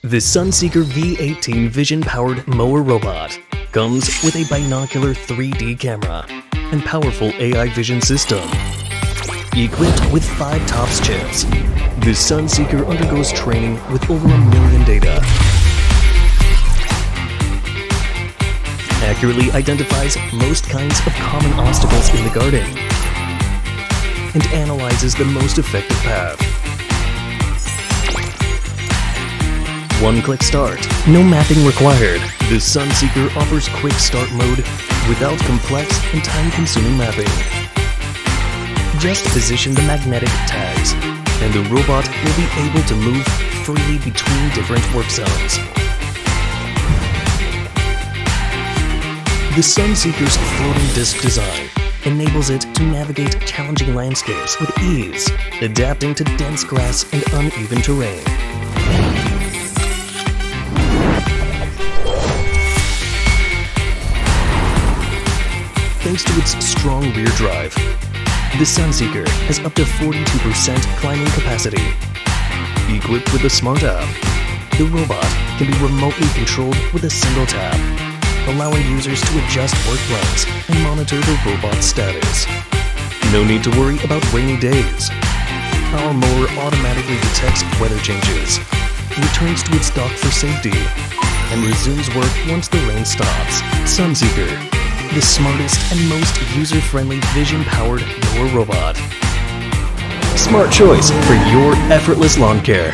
The Sunseeker V18 vision-powered mower robot comes with a binocular 3D camera and powerful AI vision system. Equipped with 5 TOPS chips, the Sunseeker undergoes training with over 1 million data. Accurately identifies most kinds of common obstacles in the garden and analyzes the most effective path. One-click start. No mapping required. The Sunseeker offers quick start mode without complex and time-consuming mapping. Just position the magnetic tags, and the robot will be able to move freely between different work zones. The Sunseeker's floating disc design enables it to navigate challenging landscapes with ease, adapting to dense grass and uneven terrain. Thanks to its strong rear drive, the Sunseeker has up to 42% climbing capacity. Equipped with a smart app, the robot can be remotely controlled with a single tap, allowing users to adjust work plans and monitor the robot's status. No need to worry about rainy days. Our mower automatically detects weather changes, returns to its dock for safety, and resumes work once the rain stops. Sunseeker, the smartest and most user-friendly vision-powered mower robot. Smart choice for your effortless lawn care.